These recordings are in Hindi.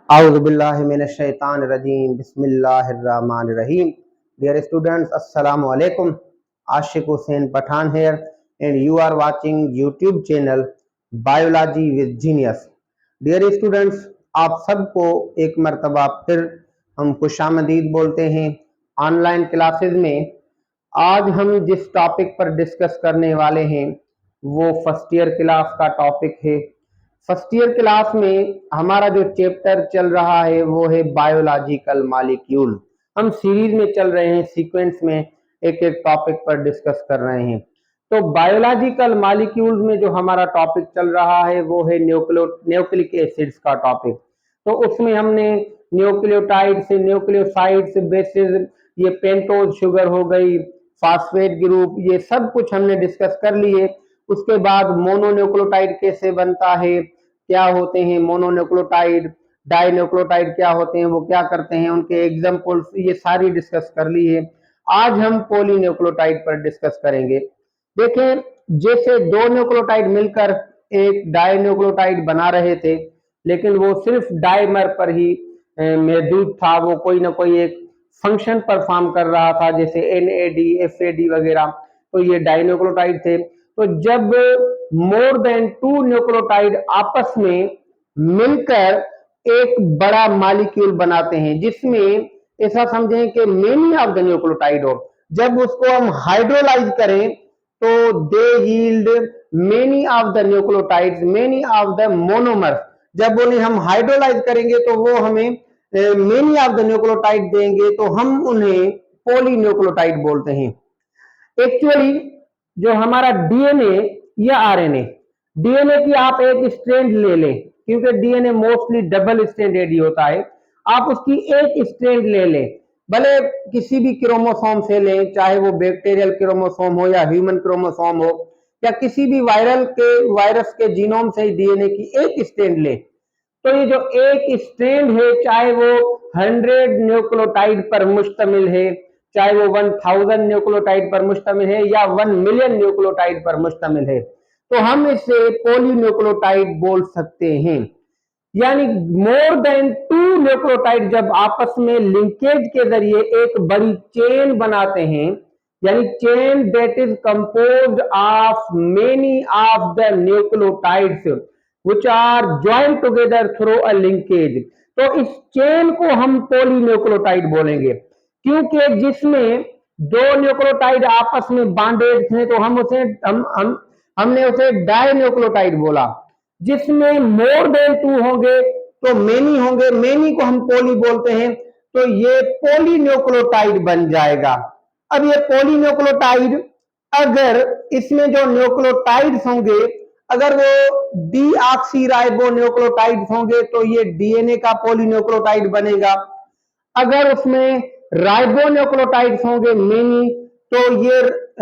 आउज़ुबिल्लाहिमिनश्शैतानिर्रजीम बिस्मिल्लाहिर्रहमानिर्रहीम। Dear students, Assalamu alaikum. Ashik Hussain Pathan here and you are watching YouTube channel Biology with Genius. Dear students, आप सबको एक मर्तबा फिर हम खुशामदीद बोलते हैं ऑनलाइन क्लासेस में। आज हम जिस टॉपिक पर डिस्कस करने वाले हैं वो फर्स्ट ईयर क्लास का टॉपिक है। फर्स्ट ईयर क्लास में हमारा जो चैप्टर चल रहा है वो है बायोलॉजिकल मॉलिक्यूल। हम सीरीज में चल रहे हैं, सीक्वेंस में एक एक टॉपिक पर डिस्कस कर रहे हैं। तो बायोलॉजिकल मॉलिक्यूल्स में जो हमारा टॉपिक चल रहा है वो है न्यूक्लिक एसिड्स का टॉपिक। तो उसमें हमने न्यूक्लियोटाइड्स, न्यूक्लियोसाइड्स, बेसिस, ये पेंटोज शुगर हो गई, फास्फेट ग्रुप, ये सब कुछ हमने डिस्कस कर लिए। उसके बाद मोनोन्यूक्लियोटाइड कैसे बनता है, क्या होते हैं मोनोन्यूक्लियोटाइड, डाइन्यूक्लियोटाइड क्या होते हैं, वो क्या करते हैं, उनके एग्जांपल्स, ये सारी डिस्कस कर ली है। आज हम पॉलीन्यूक्लियोटाइड पर डिस्कस करेंगे। देखें, जैसे दो न्यूक्लियोटाइड मिलकर एक डाइन्यूक्लियोटाइड बना रहे थे, लेकिन वो सिर्फ डाइमर पर ही महदूद था, वो कोई ना कोई एक फंक्शन परफॉर्म कर रहा था, जैसे NAD, FAD वगैरह। तो ये डाइन्यूक्लियोटाइड थे। तो जब मोर देन 2 न्यूक्लियोटाइड आपस में मिलकर एक बड़ा मॉलिक्यूल बनाते हैं, जिसमें ऐसा समझें कि मेनी ऑफ द न्यूक्लियोटाइड हो, जब उसको हम हाइड्रोलाइज करें तो they yield many of the nucleotides, many of the monomers. जब उन्हें हम हाइड्रोलाइज करेंगे तो वो हमें मेनी ऑफ द न्यूक्लियोटाइड देंगे, तो हम उन्हें पॉलीन्यूक्लियोटाइड बोलते हैं। एक्चुअली जो हमारा डीएनए या आरएनए, डीएनए की आप एक स्ट्रैंड ले लें, क्योंकि डीएनए मोस्टली डबल स्ट्रैंडेड ही होता है। आप उसकी एक स्ट्रैंड ले लें, भले किसी भी क्रोमोसोम से लें, चाहे वो बैक्टीरियल क्रोमोसोम हो या ह्यूमन क्रोमोसोम हो, या किसी भी वायरस के जीनोम से डीएनए की एक स्ट्रैंड ले। तो ये जो एक स्ट्रैंड है, चाहे वो 100 न्यूक्लियोटाइड पर मुश्तमिल है, चाहे वो 1000 न्यूक्लियोटाइड पर मुश्तमिल है, या 1 मिलियन न्यूक्लियोटाइड पर मुश्तमिल है, तो हम इसे पॉलीन्यूक्लियोटाइड बोल सकते हैं। यानी मोर देन 2 न्यूक्लियोटाइड जब आपस में लिंकेज के जरिए एक बड़ी चेन बनाते हैं, यानी chain that is composed of many of the nucleotides which are joined together through a linkage, तो इस चेन को हम पॉलीन्यूक्लियोटाइड बोलेंगे। क्योंकि जिसमें दो न्यूक्लियोटाइड आपस में बांडेड थे तो हमने उसे डाइन्यूक्लियोटाइड बोला। जिसमें मोर देन 2 होंगे तो मेनी होंगे, मेनी को हम पॉली बोलते हैं, तो ये पॉलीन्यूक्लियोटाइड बन जाएगा। अब ये पॉलीन्यूक्लियोटाइड, अगर इसमें जो न्यूक्लियोटाइड्स होंगे, अगर वो डीऑक्सीराइबोन्यूक्लियोटाइड्स होंगे तो ये डीएनए का पॉलीन्यूक्लियोटाइड बनेगा। अगर उसमें राइबोन्यूक्लियोटाइड्स होंगे मेनी, तो ये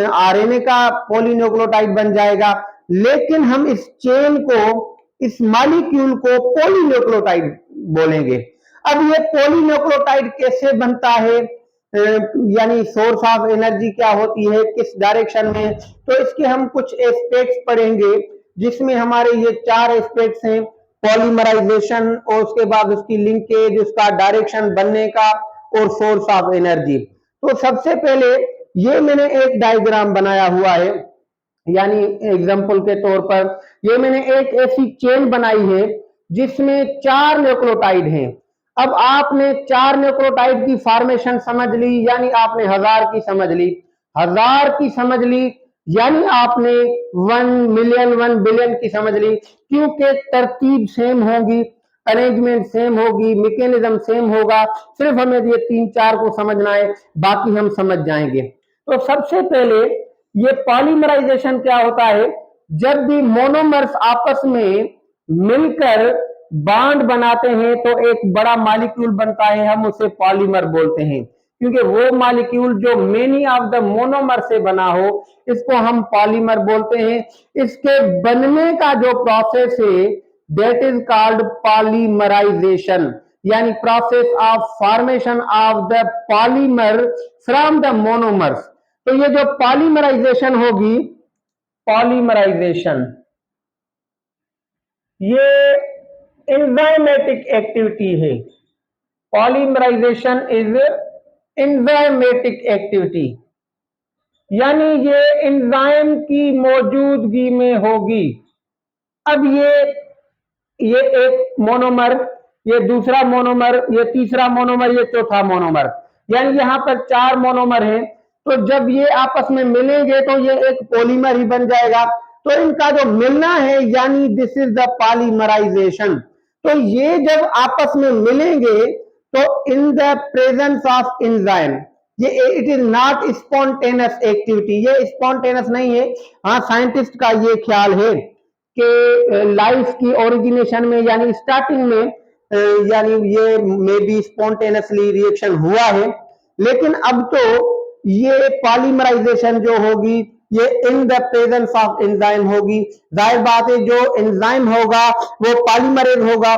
आरएनए का पॉलीन्यूक्लियोटाइड बन जाएगा। लेकिन हम इस चेन को, इस मॉलिक्यूल को पॉलीन्यूक्लियोटाइड बोलेंगे। अब ये पॉलीन्यूक्लियोटाइड कैसे बनता है, यानी सोर्स ऑफ एनर्जी क्या होती है, किस डायरेक्शन में, तो इसके हम कुछ एस्पेक्ट्स पढ़ेंगे, जिसमें हमारे ये 4 एस्पेक्ट्स हैं। पॉलीमराइजेशन, और उसके बाद उसकी लिंकेज, उसका डायरेक्शन बनने का, और सोर्स ऑफ एनर्जी। तो सबसे पहले ये मैंने एक डायग्राम बनाया हुआ है, यानी एग्जांपल के तौर पर ये मैंने एक ऐसी चेन बनाई है जिसमें 4 न्यूक्लियोटाइड हैं। अब आपने 4 न्यूक्लियोटाइड की फॉर्मेशन समझ ली, यानी आपने 1000 की समझ ली, 1000 की समझ ली, यानी आपने 1 मिलियन 1 बिलियन की समझ ली, क्योंकि तरतीब सेम होगी, अरेंजमेंट सेम होगी, मैकेनिज्म सेम होगा। सिर्फ हमें ये 3-4 को समझना है, बाकी हम समझ जाएंगे। तो सबसे पहले ये पॉलीमराइजेशन क्या होता है, जब भी मोनोमर्स आपस में मिलकर बॉन्ड बनाते हैं तो एक बड़ा मॉलिक्यूल बनता है, हम उसे पॉलीमर बोलते हैं। क्योंकि वो मॉलिक्यूल जो मेनी ऑफ द मोनोमर से बना हो, इसको हम पॉलीमर बोलते हैं। इसके बनने का जो प्रोसेस है दैट इज कॉल्ड पॉलीमराइजेशन, यानी process of formation of the polymer from the monomers. तो ये जो पॉलीमराइजेशन होगी, पॉलीमराइजेशन, ये एंजाइमेटिक एक्टिविटी है। पॉलीमराइजेशन इज एंजाइमेटिक एक्टिविटी, यानी ये एंजाइम की मौजूदगी में होगी। अब ये एक मोनोमर, ये दूसरा मोनोमर, ये तीसरा मोनोमर, ये चौथा मोनोमर, यानी यहाँ पर 4 मोनोमर हैं। तो जब ये आपस में मिलेंगे तो ये एक पॉलीमर ही बन जाएगा। तो इनका जो मिलना है यानी दिस इज द पॉलीमराइजेशन। तो ये जब आपस में मिलेंगे तो in the presence of enzyme, ये it is not spontaneous activity, ये स्पॉन्टेनियस नहीं है। हाँ, साइंटिस्ट का ये ख्याल है कि लाइफ की ओरिजिनेशन में यानी स्टार्टिंग में यानी ये मे बी स्पॉन्टेनियसली रिएक्शन हुआ है, लेकिन अब तो ये पॉलीमराइजेशन जो होगी ये इन द प्रेजेंस ऑफ एंजाइम होगी। जाहिर बात है जो एंजाइम होगा वो पॉलीमरेज होगा।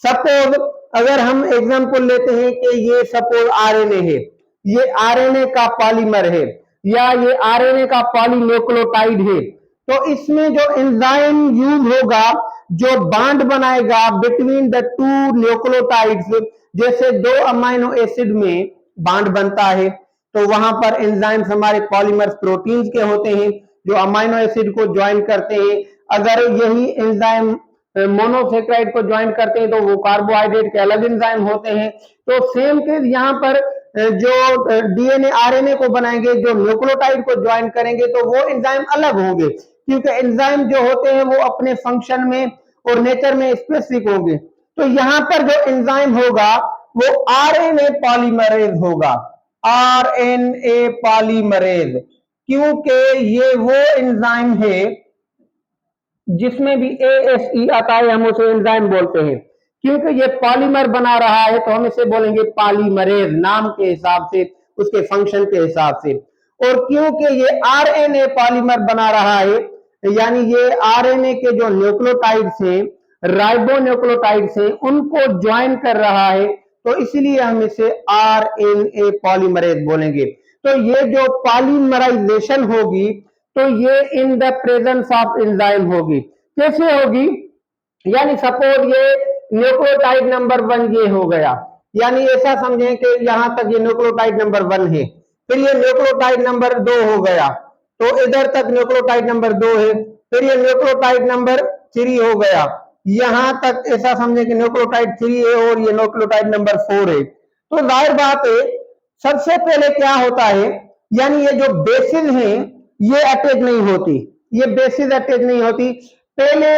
सपोज अगर हम एग्जांपल लेते हैं कि ये सपोज आरएनए है, ये आरएनए का पॉलीमर है या ये आरएनए का पॉलीन्यूक्लियोटाइड है, तो इसमें जो एंजाइम यूज होगा जो बांड बनाएगा बिटवीन द टू न्यूक्लियोटाइड्स, जैसे 2 अमाइनो एसिड में बांड बनता है तो वहां पर एंजाइम्स हमारे पॉलीमर्स प्रोटीन्स के होते हैं जो अमाइनो एसिड को ज्वाइन करते हैं। अगर यही एंजाइम मोनोसेक्राइड को ज्वाइन करते हैं तो वो कार्बोहाइड्रेट के अलग एंजाइम होते हैं। तो सेम केस यहाँ पर जो डीएनए आरएनए को बनाएंगे, जो न्यूक्लियोटाइड को ज्वाइन करेंगे तो वो एंजाइम अलग होंगे, क्योंकि एंजाइम जो होते हैं वो अपने फंक्शन में और नेचर में स्पेसिफिक होंगे। तो यहाँ पर जो एंजाइम होगा वो आरएनए पॉलीमरेज होगा, आरएनए पॉलीमरेज, क्योंकि ये वो एंजाइम है जिसमें भी एएसई आता है, हम उसे एंजाइम बोलते हैं। क्योंकि ये पॉलीमर बना रहा है तो हम इसे बोलेंगे पॉलीमरेज, नाम के हिसाब से, उसके फंक्शन के हिसाब से। और क्योंकि ये आरएनए पॉलीमर बना रहा है यानी ये आरएनए के जो न्यूक्लियोटाइड्स हैं, राइबोन्यूक्लियोटाइड्स हैं, उनको ज्वाइन कर रहा है, तो इसलिए हम इसे आरएनए पॉलीमरेज बोलेंगे। तो ये जो पॉलीमराइजेशन होगी तो ये इन द प्रेजेंस ऑफ एंजाइम होगी। कैसे होगी? यानी सपोज ये न्यूक्लियोटाइड नंबर 1 ये हो गया, यानी ऐसा समझें कि यहां तक ये न्यूक्लियोटाइड नंबर 1 है, फिर ये न्यूक्लियोटाइड नंबर 2 हो गया, तो इधर तक न्यूक्लियोटाइड नंबर 2 है, फिर ये न्यूक्लियोटाइड नंबर 3 हो गया, यहां तक ऐसा समझे कि न्यूक्लियोटाइड 3 है और ये न्यूक्लियोटाइड नंबर 4 है। तो जाहिर बात है सबसे पहले क्या होता है, यानी ये जो बेसिस हैं ये अटैच नहीं होती, ये बेसिस अटैच नहीं होती। पहले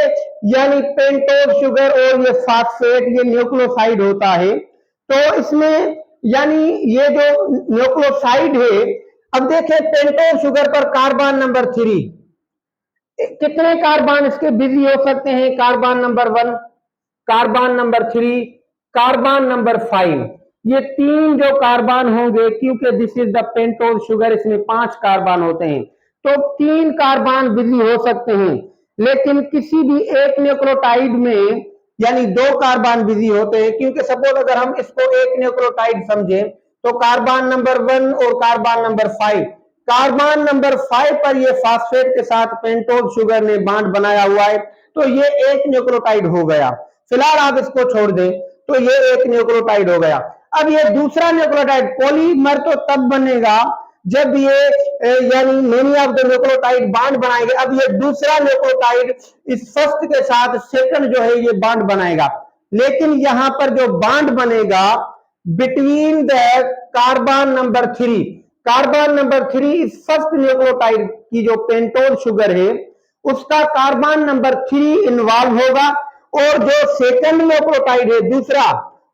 यानी पेंटोज शुगर और ये फास्फेट ये न्यूक्लियोसाइड होता है, तो इसमें यानी ये जो न्यूक्लियोसाइड है, अब देखें पेंटोज शुगर पर कार्बन नंबर 3, कितने कार्बन इसके बिजी हो सकते हैं? Carbon number 1, carbon number 3, carbon number 5, ये 3 जो कार्बन होंगे, क्योंकि this is the pentose sugar, इसमें 5 कार्बन होते हैं, तो 3 कार्बन बिजी हो सकते हैं। लेकिन किसी भी एक न्यूक्लियोटाइड में यानी 2 कार्बन बिजी होते हैं, क्योंकि सपोज अगर हम इसको एक न्यूक्लियोटाइड समझें तो कार्बन नंबर 1 और कार्बन नंबर 5, कार्बन नंबर 5 पर ये फास्फेट के साथ पेंटोज शुगर ने बॉन्ड बनाया हुआ है, तो ये एक न्यूक्लियोटाइड हो गया। फिलहाल आप इसको छोड़ दें तो ये एक न्यूक्लियोटाइड हो गया। अब ये दूसरा न्यूक्लियोटाइड पॉलीमर तो तब बनेगा जब ये यानी many of the nucleotide bond बनाएंगे। अब ये दूसरा न्यूक्लियोटाइड इस फर्स्ट के साथ सेकंड जो है ये बॉन्ड बनाएगा, लेकिन यहां पर जो बॉन्ड बनेगा between the carbon number 3, carbon number 3 इस फर्स्ट न्यूक्लियोटाइड की जो पेंटोज शुगर है उसका कार्बन नंबर 3 इन्वॉल्व होगा, और जो सेकंड न्यूक्लियोटाइड है दूसरा,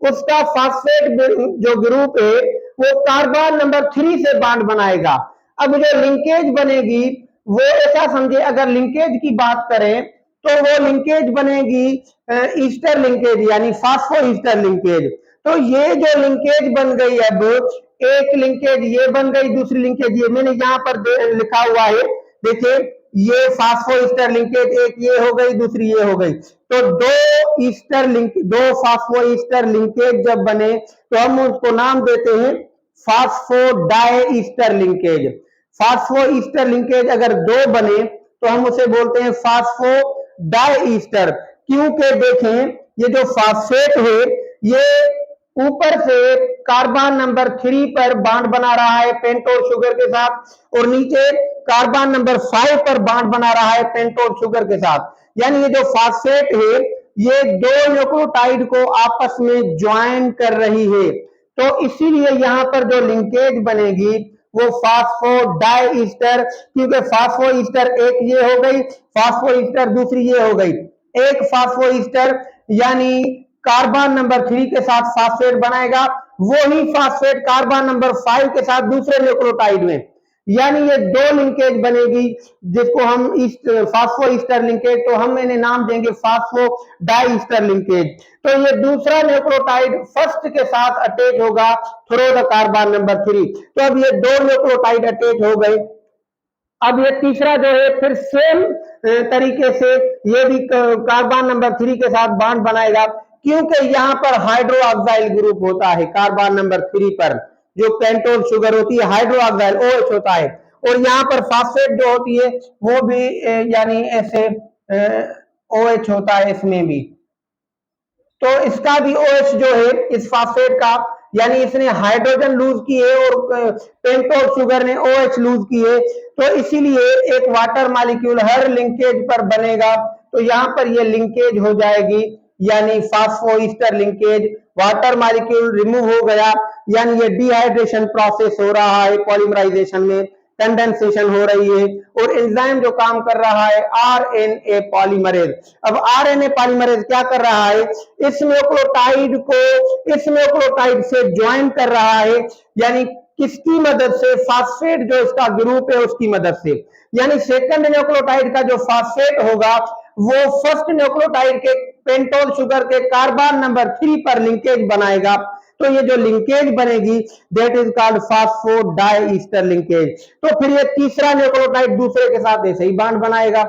उसका फास्फेट जो ग्रुप है वो कार्बन नंबर 3 से बॉन्ड बनाएगा। अब जो लिंकेज बनेगी वो ऐसा समझे, अगर लिंकेज की बात करें तो वो लिंकेज बनेगी ईस्टर लिंकेज यानी फास्फो ईस्टर लिंकेज। तो ये जो लिंकेज बन गई, अब एक लिंकेज ये बन गई, दूसरी लिंकेज ये, मैंने यहां पर लिखा हुआ है, देखिए ये फास्फो ईस्टर लिंकेज, एक ये हो गई दूसरी ये हो गई, तो दो फास्फो ईस्टर लिंकेज जब बने तो हम उसको नाम देते हैं phosphodiester linkage. Phosphoester linkage अगर 2 बने तो हम उसे बोलते हैं फास्फोडाई ईस्टर, क्योंकि देखें ये जो फास्फेट है ये ऊपर से कार्बन नंबर 3 पर बॉन्ड बना रहा है पेंटोज शुगर के साथ और नीचे कार्बन नंबर 5 पर बॉन्ड बना रहा है पेंटोज शुगर के साथ। यानी ये जो फास्फेट है ये दो न्यूक्लियोटाइड को आपस में ज्वाइन कर रही है, तो इसीलिए यहाँ पर जो लिंकेज बनेगी वो फास्फोडाइस्टर, क्योंकि फास्फोईस्टर एक ये हो गई, फास्फोईस्टर दूसरी ये हो गई। एक फास्फोईस्टर यानी कार्बन नंबर 3 के साथ फास्फेट बनाएगा, वही फास्फेट कार्बन नंबर 5 के साथ दूसरे न्यूक्लियोटाइड में, यानी ये दो लिंकेज बनेगी जिसको हम फास्फोईस्टर लिंकेज, तो हम इन्हें नाम देंगे फास्फोडाइस्टर लिंकेज। तो ये दूसरा न्यूक्लियोटाइड फर्स्ट के साथ अटैच होगा थ्रू द कार्बन नंबर 3। तो अब ये दो न्यूक्लियोटाइड अटैच हो गए। अब ये तीसरा जो है फिर सेम तरीके से ये भी कार्बन नंबर 3 के साथ बॉन्ड बनाएगा, क्योंकि यहाँ पर हाइड्रोक्साइल ग्रुप होता है कार्बन नंबर 3 पर, जो पेंटोज शुगर होती है हाइड्रोक्साइल OH होता है, और यहाँ पर फास्फेट जो होती है वो भी यानी ऐसे OH होता है इसमें भी। तो इसका भी OH जो है इस फास्फेट का, यानी इसने हाइड्रोजन लूज की है और पेंटोज शुगर ने OH लूज की है, तो इसीलिए एक वाटर मॉलिक्यूल हर लिंकेज पर बनेगा। तो यहाँ पर ये लिंकेज हो जाएगी यानी फास्फोईस्टर लिंकेज, वाटर मॉलिक्यूल रिमूव हो गया, यानी ये डिहाइड्रेशन प्रोसेस हो रहा है पॉलीमराइजेशन में, कंडेंसेशन हो रही है, और एंजाइम जो काम कर रहा है आरएनए पॉलीमरेज। अब आरएनए पॉलीमरेज क्या कर रहा है, इस न्यूक्लियोटाइड को इस न्यूक्लियोटाइड से ज्वाइन कर रहा है, यानी किसकी मदद से, फास्फेट जो इसका ग्रुप है उसकी मदद से। यानी सेकंड न्यूक्लियोटाइड का जो फास्फेट होगा वो फर्स्ट न्यूक्लियोटाइड के पेंटोज शुगर के कार्बन नंबर 3 पर लिंकेज बनाएगा। तो ये जो लिंकेज बनेगी that is called phosphodiester linkage. तो फिर ये तीसरा न्यूक्लियोटाइड दूसरे के साथ ऐसे ही बॉन्ड बनाएगा,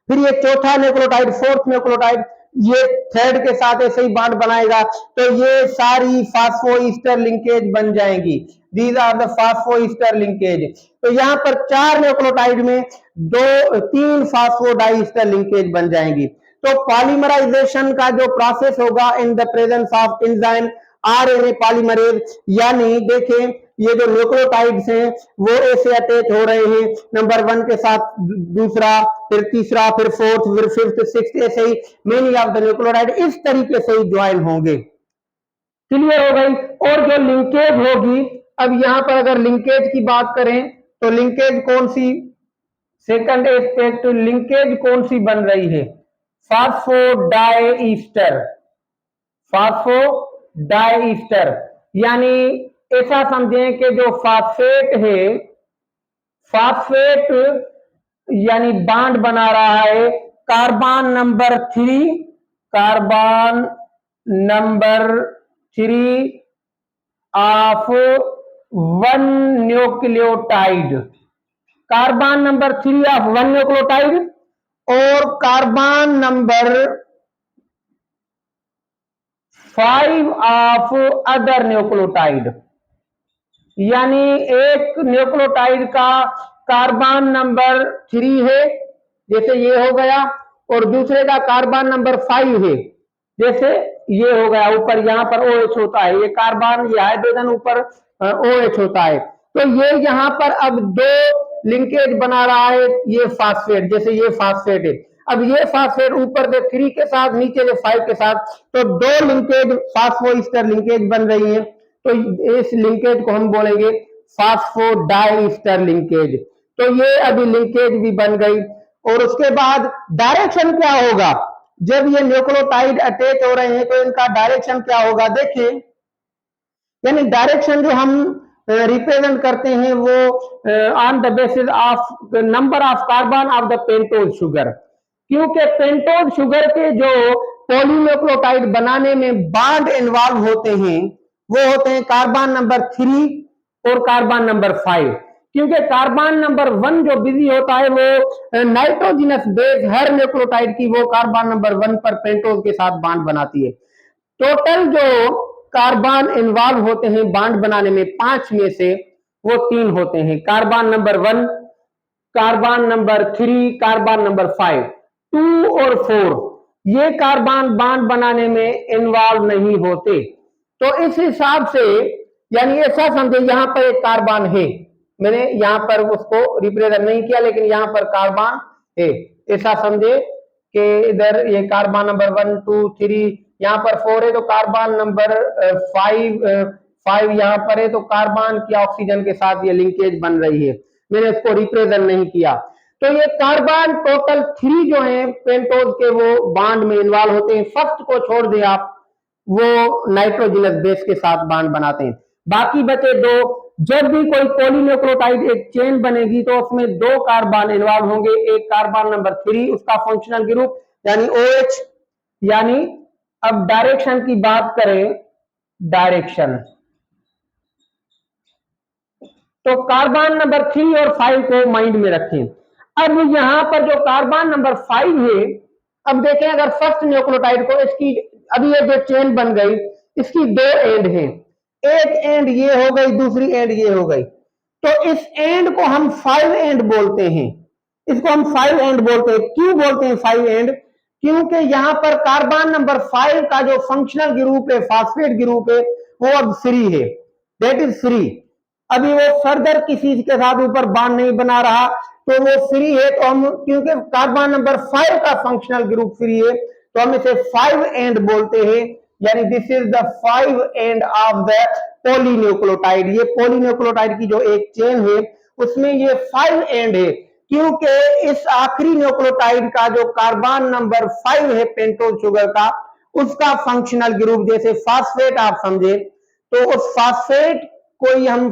फिर ये चौथा न्यूक्लियोटाइड, फोर्थ न्यूक्लियोटाइड ये थर्ड के साथ ऐसे ही बॉन्ड बनाएगा, तो ये सारी फास्फोईस्टर लिंकेज बन जाएंगी। These are the phosphoester linkage. तो यहाँ पर 4 न्यूक्लियोटाइड में 3 फास्फोडाइस्टर लिंकेज बन जाएंगी। तो पॉलीमराइजेशन का जो प्रोसेस होगा इन the presence of enzyme RNA polymerase, यानी देखें ये जो न्यूक्लियोटाइड्स हैं वो ऐसे अटैच हो रहे हैं, नंबर 1 के साथ दूसरा, फिर तीसरा, फिर फोर्थ, फिर फिफ्थ, सिक्स्थ, ऐसे ही मेनी ऑफ द न्यूक्लियोटाइड इस तरीके से ही ज्वाइन होंगे। क्लियर हो गई। और जो लिंकेज होगी, अब यहां पर अगर लिंकेज की बात करें तो लिंकेज कौन सी, सेकंड एस्पेक्ट लिंकेज कौन सी बन रही है, फास्फोडाइस्टर, फास्फोडाइस्टर, यानी ऐसा समझें कि जो फास्फेट है, फास्फेट यानी बॉन्ड बना रहा है carbon number 3, carbon number 3 of 1 nucleotide, carbon number 3 of 1 nucleotide और carbon number 5 of other nucleotide, यानी एक न्यूक्लियोटाइड का कार्बन नंबर 3 है जैसे ये हो गया, और दूसरे का कार्बन नंबर 5 है जैसे ये हो गया, ऊपर यहाँ पर OH होता है, ये कार्बन ये हाइड्रोजन ऊपर OH होता है। तो ये यहाँ पर अब 2 लिंकेज बना रहा है, ये फास्फेट, जैसे ये फास्फेट है, अब ये फास्फेट ऊपर से 3 के साथ नीचे से 5 के साथ, तो 2 लिंकेज फास्फोईस्टर लिंकेज बन रही है। तो इस लिंकेज को हम बोलेंगे फास्फोडाइस्टर लिंकेज। तो ये अभी लिंकेज भी बन गई। और उसके बाद डायरेक्शन क्या होगा, जब ये न्यूक्लियोटाइड अटैच हो रहे हैं तो इनका डायरेक्शन क्या होगा, देखिए, यानी डायरेक्शन जो हम रिप्रेजेंट करते हैं वो on the basis of number of carbon of the pentose sugar, क्योंकि पेंटोज शुगर के जो पॉलीन्यूक्लियोटाइड बनाने में बॉन्ड इन्वॉल्व होते हैं वो होते हैं कार्बन नंबर 3 और कार्बन नंबर 5, क्योंकि कार्बन नंबर 1 जो बिजी होता है वो नाइट्रोजनस बेस हर न्यूक्लियोटाइड की वो कार्बन नंबर 1 पर पेंटोज के साथ बॉन्ड बनाती है। टोटल जो कार्बन इन्वॉल्व होते हैं बॉन्ड बनाने में 5 में से वो 3 होते हैं, carbon number 1, carbon number 3, carbon number 5, 2 और 4, ये कार्बन बॉन्ड बनाने में इन्वॉल्व नहीं होते। तो इस हिसाब से यानी ऐसा समझे यहाँ पर एक कार्बन है, मैंने यहाँ पर उसको रिप्रेजेंट नहीं किया लेकिन यहाँ पर कार्बन है, ऐसा समझे कि इधर ये कार्बन नंबर 1 2 3 यहाँ पर 4 है तो कार्बन नंबर 5 यहाँ पर है, तो कार्बन की ऑक्सीजन के साथ ये लिंकेज बन रही है, मैंने इसको रिप्रेजेंट नहीं किया। तो ये कार्बन टोटल 3 जो है पेंटोज के वो बॉन्ड में इन्वॉल्व होते हैं। फर्स्ट को छोड़ दें आप, वो नाइट्रोजनस बेस के साथ बॉन्ड बनाते हैं। बाकी बचे 2, जब भी कोई पॉलीन्यूक्लियोटाइड एक चेन बनेगी तो उसमें 2 कार्बन इन्वॉल्व होंगे। एक कार्बन नंबर 3 उसका फंक्शनल ग्रुप यानी OH, यानी अब डायरेक्शन की बात करें, डायरेक्शन तो कार्बन नंबर 3 और 5 को माइंड में रखें। अब यहां पर जो कार्बन नंबर 5 है, अब देखें अगर फर्स्ट न्यूक्लियोटाइड को इसकी अभी ये जो चेन बन गई इसकी 2 एंड है, एक एंड ये हो गई, दूसरी एंड ये हो गई, तो इस एंड को हम 5 एंड बोलते हैं। इसको हम 5 एंड बोलते हैं। क्यों बोलते हैं 5 एंड? क्योंकि यहां पर कार्बन नंबर 5 का जो फंक्शनल ग्रुप है, फास्फेट ग्रुप है, वो अब फ्री है, दैट इज फ्री। अभी वो फर्दर किसी के साथ ऊपर बॉन्ड नहीं बना रहा, तो वो फ्री है। तो हम क्योंकि कार्बन नंबर 5 का फंक्शनल ग्रुप फ्री है तो हम इसे 5 एंड बोलते हैं, यानी this is the 5 end of the polynucleotide. ये पॉलीन्यूक्लियोटाइड की जो एक चेन है उसमें ये 5 एंड है, क्योंकि इस आखिरी न्यूक्लियोटाइड का जो कार्बन नंबर 5 है पेंटोज शुगर का, उसका फंक्शनल ग्रुप जैसे फास्फेट आप समझे, तो उस फास्फेट को हम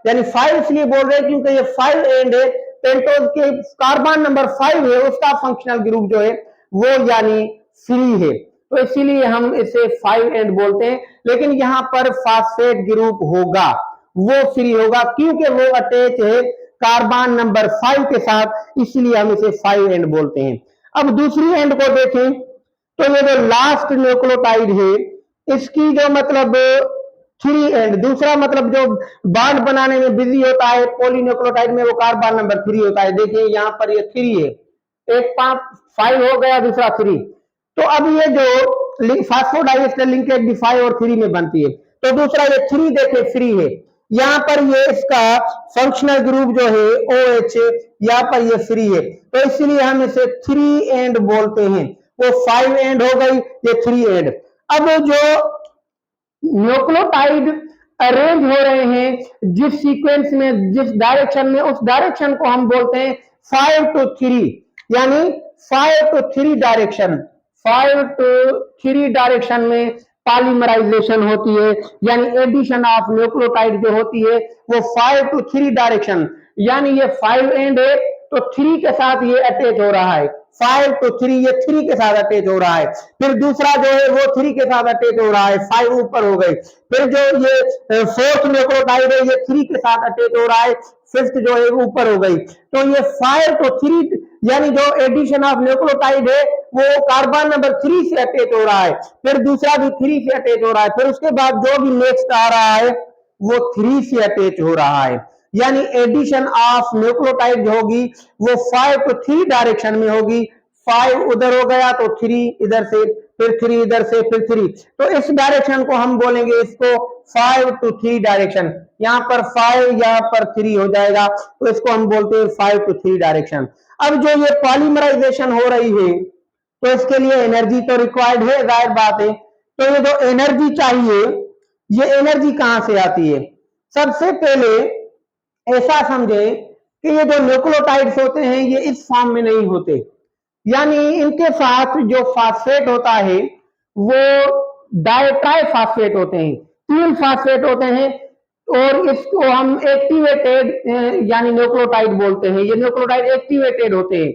यानी 5 इसलिए बोल रहे हैं क्योंकि ये 5 एंड है, पेंटोज के कार्बन नंबर 5 है उसका फंक्शनल ग्रुप जो है वो यानी फ्री है, तो इसीलिए हम इसे 5 एंड बोलते हैं। लेकिन यहां पर फास्फेट ग्रुप होगा, वो फ्री होगा क्योंकि वो अटैच है कार्बन नंबर 5 के साथ, इसलिए हम इसे 5 एंड बोलते हैं। अब दूसरी एंड को देखें तो ये जो लास्ट न्यूक्लियोटाइड है इसकी जो मतलब 3 एंड, दूसरा मतलब जो बॉन्ड बनाने में बिजी होता है पॉलीन्यूक्लियोटाइड में, वो कार्बन नंबर 3 होता है। देखिए यहाँ पर ये 3 है, एक 5 हो गया, दूसरा 3, तो अब ये जो फास्फोडाइएस्टर लिंकेज भी 5 और 3 में बनती है, तो दूसरा ये 3 देखे फ्री है। यहाँ पर ये इसका फंक्शनल ग्रुप जो है OH, यहाँ पर ये फ्री है, तो इसलिए हम इसे 3 एंड बोलते हैं। वो 5 एंड हो गई, ये 3 एंड। अब जो न्यूक्लियोटाइड अरेंज हो रहे हैं जिस सीक्वेंस में, जिस डायरेक्शन में, उस डायरेक्शन को हम बोलते हैं 5 to 3, यानी 5 to 3 डायरेक्शन। 5 to 3 डायरेक्शन में पॉलीमराइजेशन होती है, यानी एडिशन ऑफ न्यूक्लियोटाइड जो होती है वो 5 to 3 डायरेक्शन, यानी ये 5 एंड है तो 3 के साथ ये अटैच हो रहा है, 5 to 3 ये 3 के साथ अटैच हो रहा है। फिर दूसरा जो है वो 3 के साथ अटैच हो रहा है, 5 ऊपर हो गई। फिर जो ये फोर्थ न्यूक्लियोटाइड है ये 3 के साथ अटैच हो रहा है, फिफ्थ जो है ऊपर हो गई। तो ये 5 to 3 यानी जो एडिशन ऑफ न्यूक्लियोटाइड है वो कार्बन नंबर 3 से अटैच हो रहा है, फिर दूसरा भी 3 से अटैच हो रहा है, फिर उसके बाद जो भी नेक्स्ट आ रहा है वो 3 से अटैच हो रहा है, यानी एडिशन ऑफ न्यूक्लियोटाइड होगी वो 5 to 3 डायरेक्शन में होगी। 5 उधर हो गया तो 3 इधर से, फिर 3 इधर से, फिर 3, तो इस डायरेक्शन को हम बोलेंगे इसको 5 to 3 डायरेक्शन। यहाँ पर 5, यहाँ पर 3 हो जाएगा, तो इसको हम बोलते हैं 5 to 3 डायरेक्शन। अब जो ये पॉलीमराइजेशन हो रही है तो इसके लिए एनर्जी तो रिक्वायर्ड है, जाहिर बात है। तो ये जो एनर्जी चाहिए, ये एनर्जी कहां से आती है? सबसे पहले ऐसा समझे कि ये जो न्यूक्लियोटाइड्स होते हैं ये इस फॉर्म में नहीं होते, यानी इनके साथ जो फास्फेट होता है वो डाइट्राइफास्फेट होते हैं, 3 फास्फेट होते हैं, और इसको हम एक्टिवेटेड यानी न्यूक्लियोटाइड बोलते हैं। ये न्यूक्लियोटाइड एक्टिवेटेड होते हैं।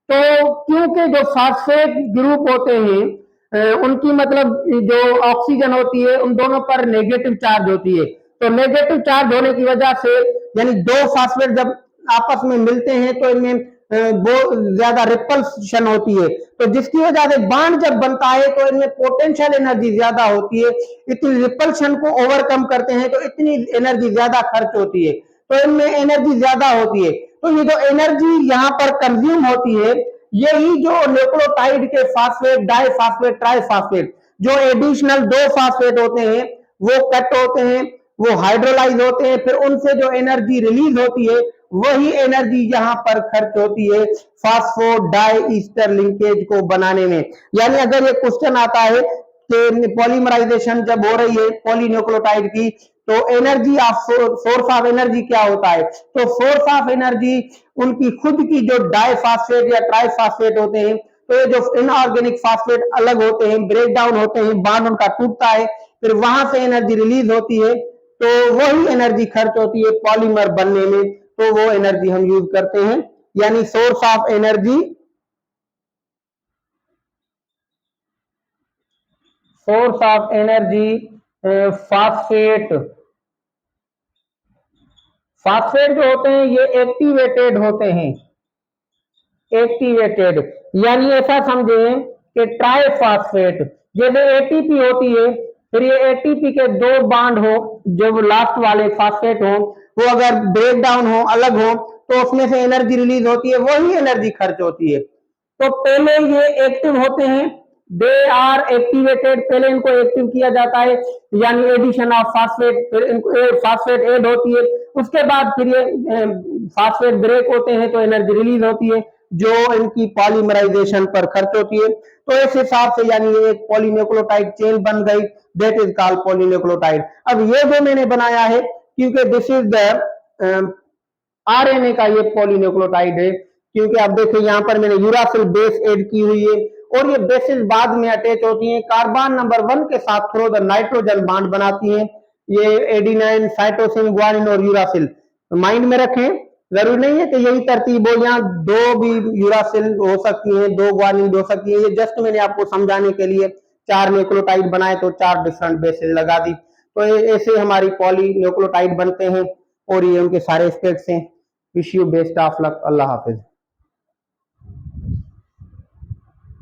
तो क्योंकि जो फास्फेट ग्रुप होते हैं उनकी मतलब जो ऑक्सीजन होती है उन दोनों पर नेगेटिव चार्ज होती है, तो नेगेटिव चार्ज होने की वजह से यानी 2 फास्फेट जब आपस में मिलते हैं तो इनमें बहुत ज्यादा रिपल्शन होती है, तो जिसकी वजह से बॉन्ड जब बनता है तो इनमें पोटेंशियल एनर्जी ज्यादा होती है। इतनी रिपल्शन को ओवरकम करते हैं तो इतनी एनर्जी ज्यादा खर्च होती है, तो इनमें एनर्जी ज्यादा होती है। तो ये जो एनर्जी यहाँ पर कंज्यूम होती है यही जो न्यूक्लियोटाइड के फास्फेट, डाइफास्फेट, ट्राइफास्फेट, जो एडिशनल दो फास्फेट होते हैं वो कट होते हैं, वो हाइड्रोलाइज होते हैं, फिर उनसे जो एनर्जी रिलीज होती है वही एनर्जी यहाँ पर खर्च होती है फास्फो डाई ईस्टर लिंकेज को बनाने में। यानी अगर ये क्वेश्चन आता है कि पॉलीमराइजेशन जब हो रही है पॉलीन्यूक्लियोटाइड की, तो energy of source of energy क्या होता है, तो सोर्स ऑफ एनर्जी उनकी खुद की जो डाइफास्फेट या ट्राइफास्फेट होते हैं, तो ये जो इनऑर्गेनिक फास्फेट अलग होते हैं, ब्रेक डाउन होते हैं, बॉन्ड उनका टूटता है, फिर वहां से एनर्जी रिलीज होती है, तो वही एनर्जी खर्च होती है पॉलीमर बनने में, तो वो एनर्जी हम यूज करते हैं। यानी source of energy, source of energy phosphate, phosphate जो होते हैं ये एक्टिवेटेड होते हैं, एक्टिवेटेड, यानी ऐसा समझें कि ट्राइफास्फेट जैसे एटीपी होती है, फिर ये एटीपी के दो बॉन्ड हो जो लास्ट वाले फास्फेट हो, वो अगर ब्रेक डाउन हो, अलग हो, तो उसमें से एनर्जी रिलीज होती है, वही एनर्जी खर्च होती है। तो पहले ये एक्टिव होते हैं, दे आर एक्टिवेटेड, पहले इनको एक्टिव किया जाता है, यानी एडिशन ऑफ फास्फेट, फिर इनको फास्फेट ऐड होती है, उसके बाद फिर ये फास्फेट ब्रेक होते हैं तो एनर्जी रिलीज होती है जो इनकी पॉलीमराइजेशन पर खर्च होती है। तो इस हिसाब से यानी ये एक पॉलीन्यूक्लियोटाइड चेन बन गई, दैट इज कॉल्ड पॉलीन्यूक्लियोटाइड। अब ये जो मैंने बनाया है, क्योंकि दिस इज द आरएनए का ये पॉलीन्यूक्लियोटाइड है, क्योंकि आप देखिए यहाँ पर मैंने यूरासिल बेस ऐड की हुई है, और ये बेसिस बाद में अटैच होती हैं कार्बन नंबर 1 के साथ थ्रू द नाइट्रोजन बॉन्ड बनाती हैं, ये एडिनाइन, साइटोसिन, ग्वानिन और यूरासिल। माइंड में रखें, जरूरी नहीं है कि यही तरतीब हो, यहाँ दो भी यूरासिल हो सकती है, दो ग्वानिन हो सकती है, ये जस्ट मैंने आपको समझाने के लिए 4 न्यूक्लियोटाइड बनाए तो 4 डिफरेंट बेसिस लगा दी। तो ऐसे हमारी पॉली न्यूक्लियोटाइड बनते हैं, और ये उनके सारे एस्पेक्ट्स हैं। Wish you best of luck. Allah Hafiz.